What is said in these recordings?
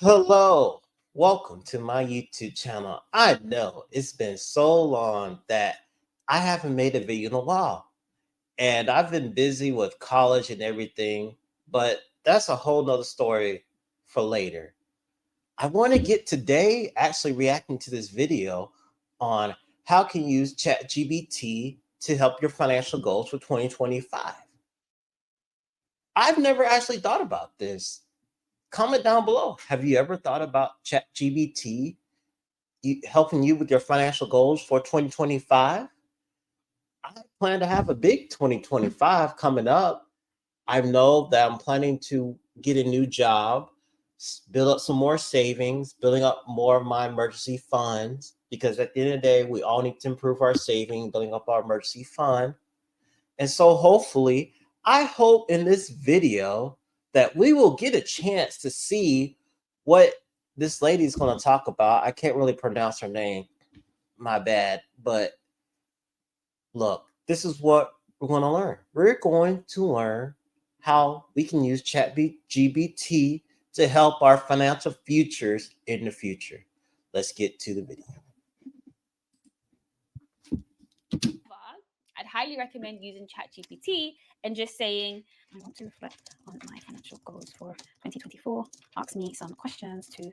Hello, welcome to my YouTube channel. I know it's been so long that I haven't made a video in a while, and I've been busy with college and everything, but that's a whole nother story for later. I want to get today actually reacting to this video on how can you use ChatGPT to help your financial goals for 2025. I've never actually thought about this. Comment down below. Have you ever thought about ChatGPT helping you with your financial goals for 2025? I plan to have a big 2025 coming up. I know that I'm planning to get a new job, build up some more savings, building up more of my emergency funds, because at the end of the day, we all need to improve our saving, building up our emergency fund. And so hopefully, I hope in this video that we will get a chance to see what this lady is going to talk about. I can't really pronounce her name, my bad. But look, this is what we're going to learn. We're going to learn how we can use ChatGPT to help our financial futures in the future. Let's get to the video. I'd highly recommend using ChatGPT and just saying, I want to reflect on my financial goals for 2024. Ask me some questions to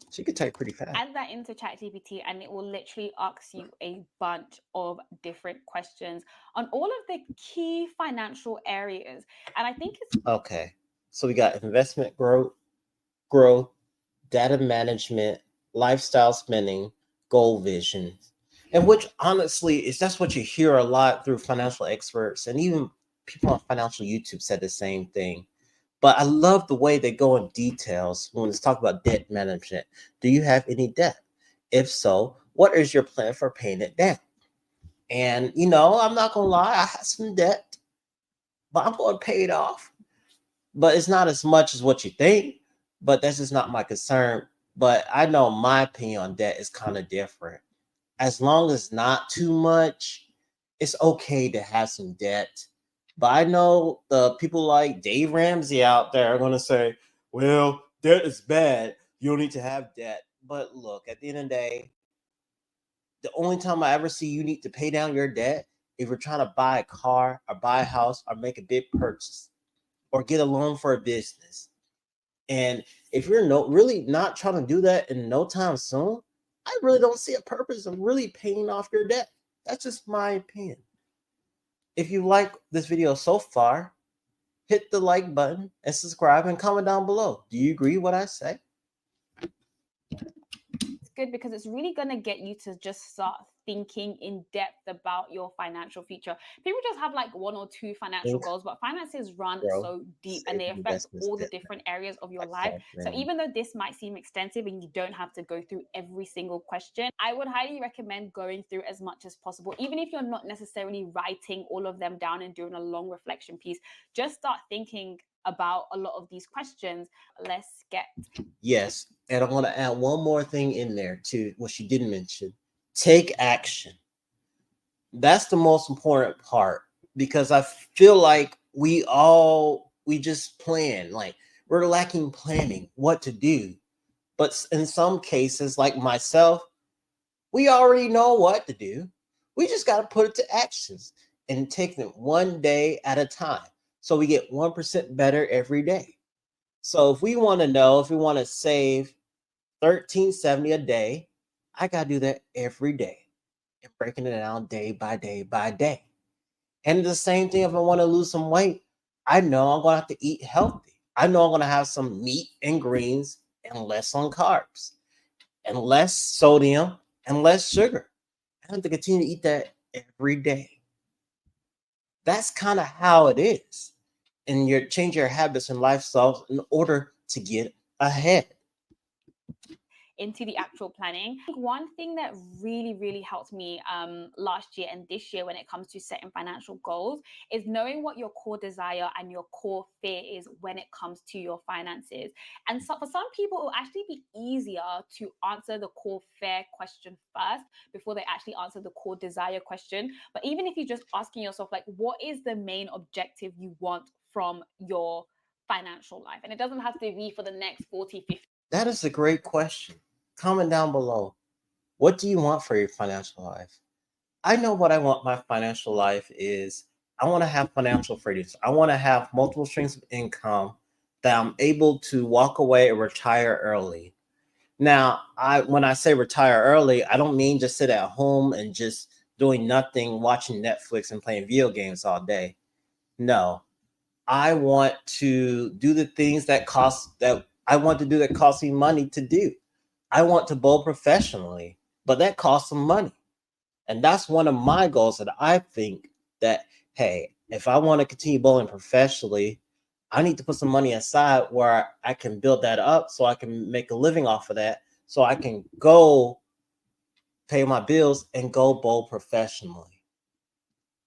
She could type pretty fast. add that into ChatGPT, and it will literally ask you a bunch of different questions on all of the key financial areas. And I think it's okay. So we got investment growth, data management, lifestyle spending, goal vision, and which honestly is that's what you hear a lot through financial experts and even people on financial YouTube said the same thing. But I love the way they go in details when it's talk about debt management. Do you have any debt? If so, what is your plan for paying it down? And I'm not gonna lie, I have some debt, but I'm gonna pay it off. But it's not as much as what you think. But that's just not my concern. But I know my opinion on debt is kind of different. As long as not too much, it's okay to have some debt. But I know the people like Dave Ramsey out there are going to say, well, debt is bad. You don't need to have debt. But look, at the end of the day, the only time I ever see you need to pay down your debt if you're trying to buy a car or buy a house or make a big purchase or get a loan for a business. And if you're really not trying to do that in no time soon, I really don't see a purpose of really paying off your debt. That's just my opinion. If you like this video so far, hit the like button and subscribe and comment down below. Do you agree with what I say? good because it's really going to get you to just start thinking in depth about your financial future. People just have like one or two financial goals, but finances run so deep and they affect all the different areas of your life. So even though this might seem extensive and you don't have to go through every single question, I would highly recommend going through as much as possible. Even if you're not necessarily writing all of them down and doing a long reflection piece, just start thinking about a lot of these questions. Let's get. Yes, and I want to add one more thing in there to what she didn't mention. Take action. That's the most important part because I feel like we just plan, like we're lacking planning what to do. But in some cases, like myself, we already know what to do. We just got to put it to actions and take them one day at a time. So we get 1% better every day. So if we want to know, if we want to save 1370 a day, I got to do that every day and breaking it down day by day by day. And the same thing if I want to lose some weight, I know I'm going to have to eat healthy. I know I'm going to have some meat and greens and less on carbs and less sodium and less sugar. I have to continue to eat that every day. That's kind of how it is. And you change your habits and lifestyles in order to get ahead. Into the actual planning. One thing that really helped me last year and this year when it comes to setting financial goals is knowing what your core desire and your core fear is when it comes to your finances. And so for some people, it will actually be easier to answer the core fear question first before they actually answer the core desire question. But even if you're just asking yourself, like, what is the main objective you want from your financial life? And it doesn't have to be for the next 40, 50. That is a great question. Comment down below. What do you want for your financial life? I know what I want my financial life is. I want to have financial freedom. I want to have multiple streams of income that I'm able to walk away and retire early. Now, when I say retire early, I don't mean just sit at home and just doing nothing, watching Netflix and playing video games all day. No, I want to do the things that cost me money to do. I want to bowl professionally, but that costs some money. And that's one of my goals that I think that, hey, if I want to continue bowling professionally, I need to put some money aside where I can build that up so I can make a living off of that. So I can go pay my bills and go bowl professionally.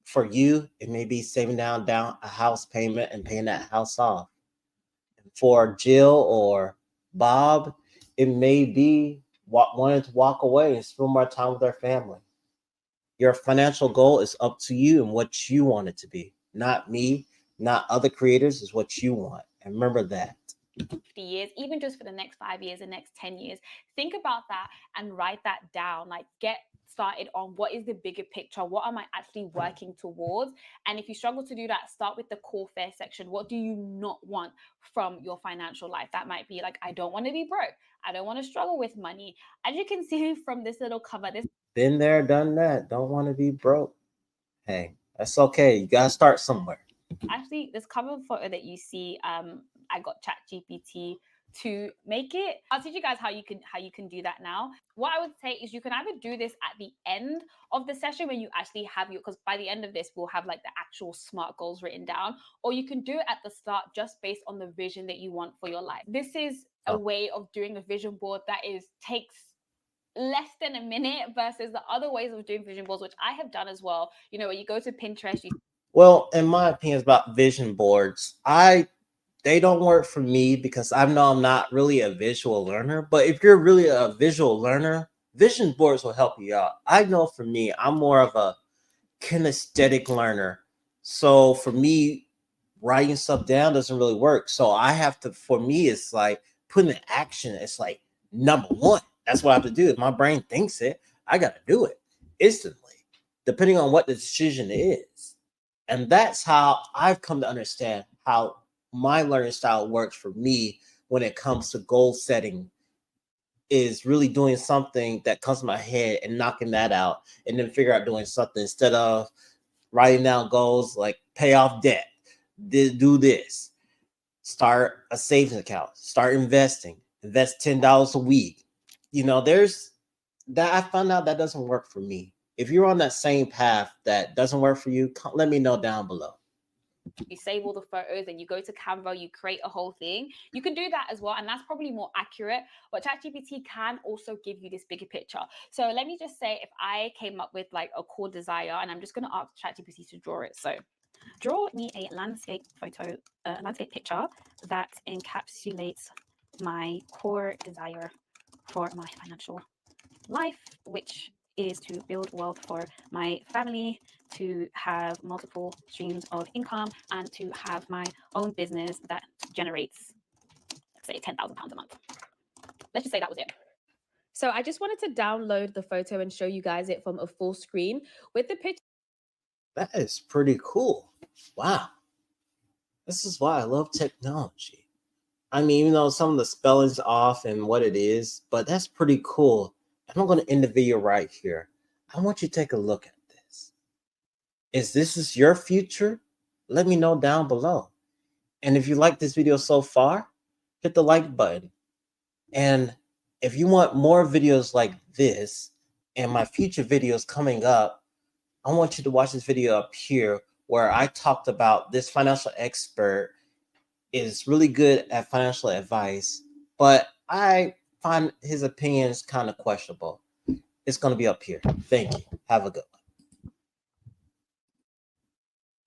For you, it may be saving down a house payment and paying that house off. For Jill or Bob, it may be wanting to walk away and spend more time with their family. Your financial goal is up to you and what you want it to be. Not me, not other creators, is what you want. And remember that. 50 years, even just for the next 5 years, the next 10 years. Think about that and write that down. Like, get started on what is the bigger picture? What am I actually working towards? And if you struggle to do that, start with the core fair section. What do you not want from your financial life? That might be like, I don't want to be broke. I don't want to struggle with money. As you can see from this little cover, this been there, done that. Don't want to be broke. Hey, that's okay. You gotta start somewhere. Actually, this cover photo that you see, I got ChatGPT to make it. I'll teach you guys how you can do that now. What I would say is you can either do this at the end of the session when you actually have your, because by the end of this we'll have like the actual SMART goals written down, or you can do it at the start just based on the vision that you want for your life. This is a way of doing a vision board that takes less than a minute versus the other ways of doing vision boards, which I have done as well. You know, when you go to Pinterest, well, in my opinion about vision boards, they don't work for me because I know I'm not really a visual learner. But if you're really a visual learner, vision boards will help you out. I know for me, I'm more of a kinesthetic learner. So for me, writing stuff down doesn't really work. So I have to, for me, it's like putting in action. It's like number one. That's what I have to do. If my brain thinks it, I got to do it instantly, depending on what the decision is. And that's how I've come to understand how my learning style works for me when it comes to goal setting, is really doing something that comes to my head and knocking that out and then figure out doing something instead of writing down goals like pay off debt, do this, start a savings account, start investing, invest $10 a week. You know, there's that. I found out that doesn't work for me. If you're on that same path that doesn't work for you, let me know down below. You save all the photos and you go to Canva, you create a whole thing. You can do that as well, and that's probably more accurate. But ChatGPT can also give you this bigger picture. So let me just say, if I came up with like a core desire, and I'm just going to ask ChatGPT to draw it. So draw me a landscape photo, landscape picture that encapsulates my core desire for my financial life, which is to build wealth for my family, to have multiple streams of income, and to have my own business that generates, let's say, £10,000 a month. Let's just say that was it. So I just wanted to download the photo and show you guys it from a full screen with the picture. That is pretty cool. Wow. This is why I love technology. I mean, even though some of the spelling's off and what it is, but that's pretty cool. And I'm going to end the video right here. I want you to take a look at this. This is your future? Let me know down below. And if you like this video so far, hit the like button. And if you want more videos like this and my future videos coming up, I want you to watch this video up here where I talked about this financial expert is really good at financial advice, but I find his opinions kind of questionable. It's going to be up here. Thank you. Have a good one.